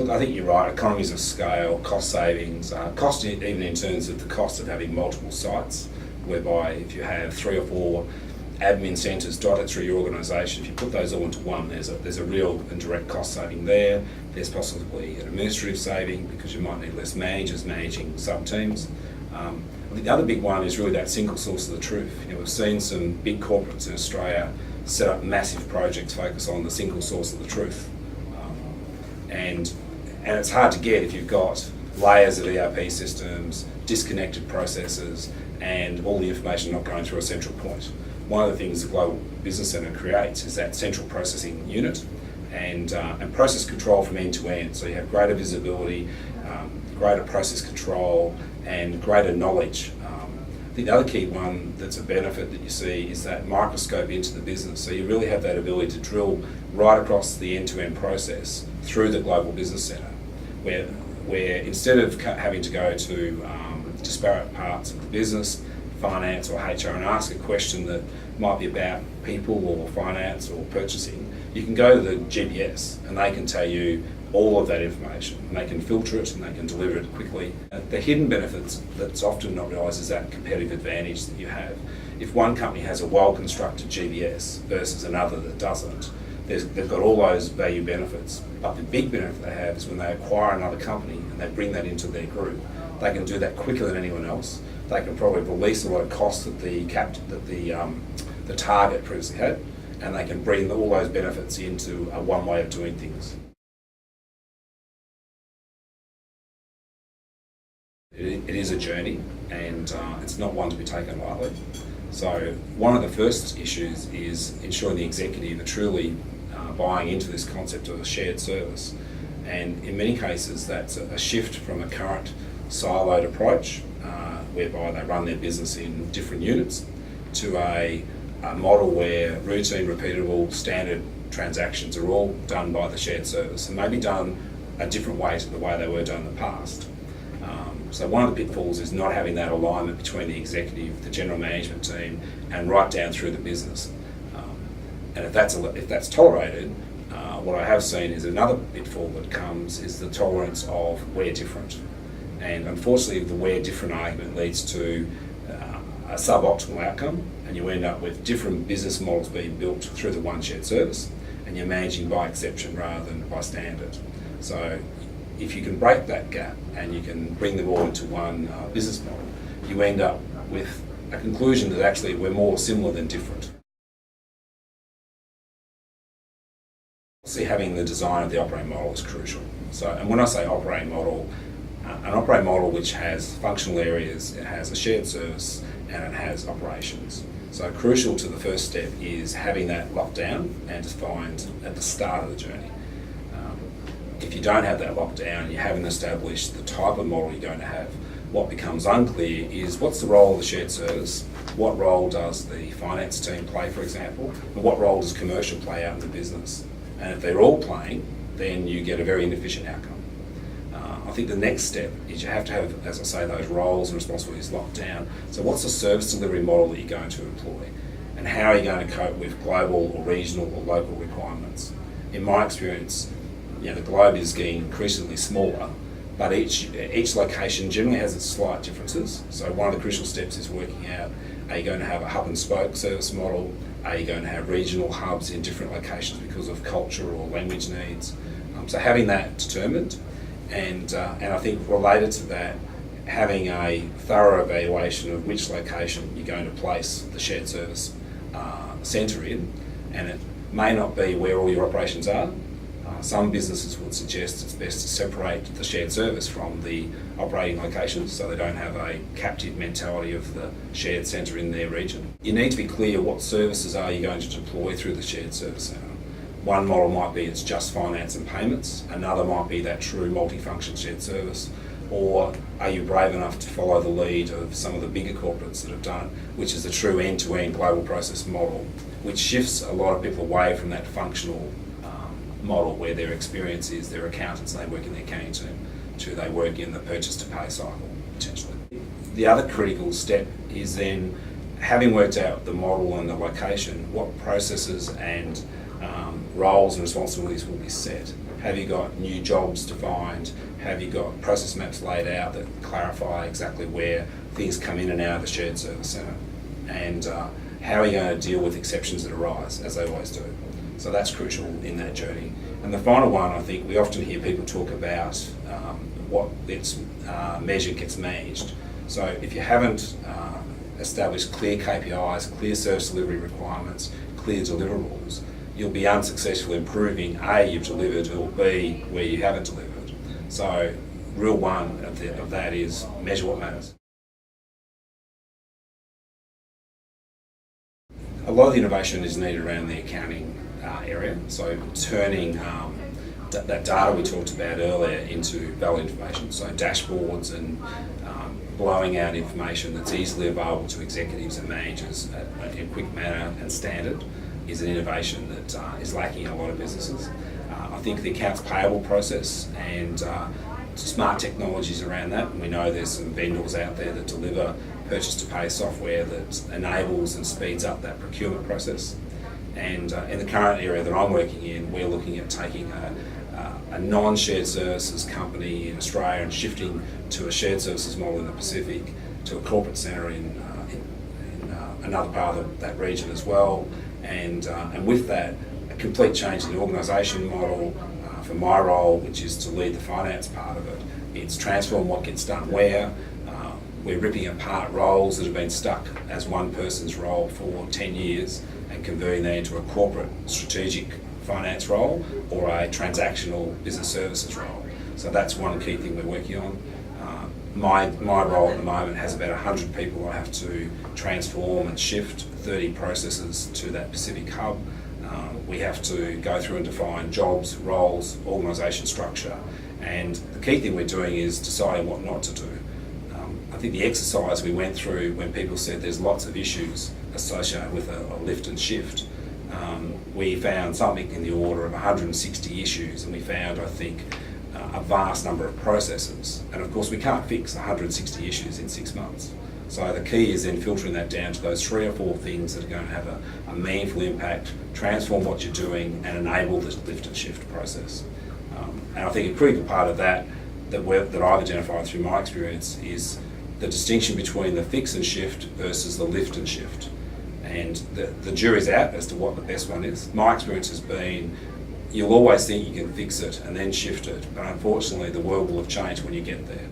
Look, I think you're right. Economies of scale, cost savings, cost even in terms of the cost of having multiple sites, whereby if you have 3 or 4 admin centres dotted through your organisation, if you put those all into one, there's a real and direct cost saving there. There's possibly an administrative saving because you might need less managers managing sub-teams. I think the other big one is really that single source of the truth. We've seen some big corporates in Australia set up massive projects focused on the single source of the truth. And it's hard to get if you've got layers of ERP systems, disconnected processes, and all the information not going through a central point. One of the things the Global Business Centre creates is that central processing unit and process control from end to end. So you have greater visibility, greater process control, and greater knowledge. I think the other key one that's a benefit that you see is that microscope into the business. So you really have that ability to drill right across the end-to-end process through the Global Business Centre, where instead of having to go to disparate parts of the business, finance or HR, and ask a question that might be about people or finance or purchasing, you can go to the GBS and they can tell you all of that information, and they can filter it and they can deliver it quickly. The hidden benefits that's often not realised is that competitive advantage that you have. If one company has a well-constructed GBS versus another that doesn't, they've got all those value benefits. But the big benefit they have is when they acquire another company and they bring that into their group, they can do that quicker than anyone else. They can probably release a lot of costs that the target previously had, and they can bring all those benefits into one way of doing things. It is a journey, and it's not one to be taken lightly. So one of the first issues is ensuring the executive are truly buying into this concept of a shared service. And in many cases, that's a shift from a current siloed approach, whereby they run their business in different units, to a model where routine, repeatable, standard transactions are all done by the shared service and maybe done a different way to the way they were done in the past. So one of the pitfalls is not having that alignment between the executive, the general management team, and right down through the business. And if that's tolerated, what I have seen is another pitfall that comes is the tolerance of we're different. And unfortunately, the we're different argument leads to a suboptimal outcome, and you end up with different business models being built through the one shared service, and you're managing by exception rather than by standard. So if you can break that gap and you can bring them all into one business model, you end up with a conclusion that actually we're more similar than different. See, having the design of the operating model is crucial. So, and when I say operating model, an operating model which has functional areas, it has a shared service, and it has operations. So crucial to the first step is having that locked down and defined at the start of the journey. If you don't have that locked down, you haven't established the type of model you're going to have, what becomes unclear is what's the role of the shared service, what role does the finance team play, for example, and what role does commercial play out in the business. And if they're all playing, then you get a very inefficient outcome. I think the next step is you have to have, as I say, those roles and responsibilities locked down. So what's the service delivery model that you're going to employ? And how are you going to cope with global or regional or local requirements? In my experience, the globe is getting increasingly smaller, but each location generally has its slight differences. So one of the crucial steps is working out, are you going to have a hub and spoke service model? Are you going to have regional hubs in different locations because of culture or language needs? So having that determined, and I think related to that, having a thorough evaluation of which location you're going to place the shared service centre in, and it may not be where all your operations are. Some businesses would suggest it's best to separate the shared service from the operating locations so they don't have a captive mentality of the shared centre in their region. You need to be clear what services are you going to deploy through the shared service centre. One model might be it's just finance and payments, another might be that true multifunction shared service, or are you brave enough to follow the lead of some of the bigger corporates that have done it, which is the true end-to-end global process model, which shifts a lot of people away from that functional model where their experience is they're accountants and they work in the accounting team to they work in the purchase to pay cycle, potentially. The other critical step is then, having worked out the model and the location, what processes and roles and responsibilities will be set. Have you got new jobs defined? Have you got process maps laid out that clarify exactly where things come in and out of the shared service centre? And how are you going to deal with exceptions that arise, as they always do? So that's crucial in that journey. And the final one, I think we often hear people talk about what gets measured gets managed. So if you haven't established clear KPIs, clear service delivery requirements, clear deliverables, you'll be unsuccessful in proving A, you've delivered, or B, where you haven't delivered. So rule one of that is measure what matters. A lot of the innovation is needed around the accounting area, so turning that data we talked about earlier into valid information, so dashboards and blowing out information that's easily available to executives and managers in a quick manner and standard is an innovation that is lacking in a lot of businesses. I think the accounts payable process and smart technologies around that, and we know there's some vendors out there that deliver purchase to pay software that enables and speeds up that procurement process. And in the current area that I'm working in, we're looking at taking a non-shared services company in Australia and shifting to a shared services model in the Pacific, to a corporate centre in another part of that region as well. And with that, a complete change in the organisation model for my role, which is to lead the finance part of it. It's transform what gets done where. We're ripping apart roles that have been stuck as one person's role for 10 years and converting that into a corporate strategic finance role or a transactional business services role. So that's one key thing we're working on. My role at the moment has about 100 people I have to transform and shift 30 processes to that Pacific hub. We have to go through and define jobs, roles, organisation structure, and the key thing we're doing is deciding what not to do. I think the exercise we went through when people said there's lots of issues associated with a lift and shift, we found something in the order of 160 issues, and we found, I think, a vast number of processes. And of course we can't fix 160 issues in 6 months. So the key is then filtering that down to those 3 or 4 things that are going to have a meaningful impact, transform what you're doing and enable the lift and shift process. And I think a critical part of that I've identified through my experience is the distinction between the fix and shift versus the lift and shift. And the jury's out as to what the best one is. My experience has been you'll always think you can fix it and then shift it, but unfortunately the world will have changed when you get there.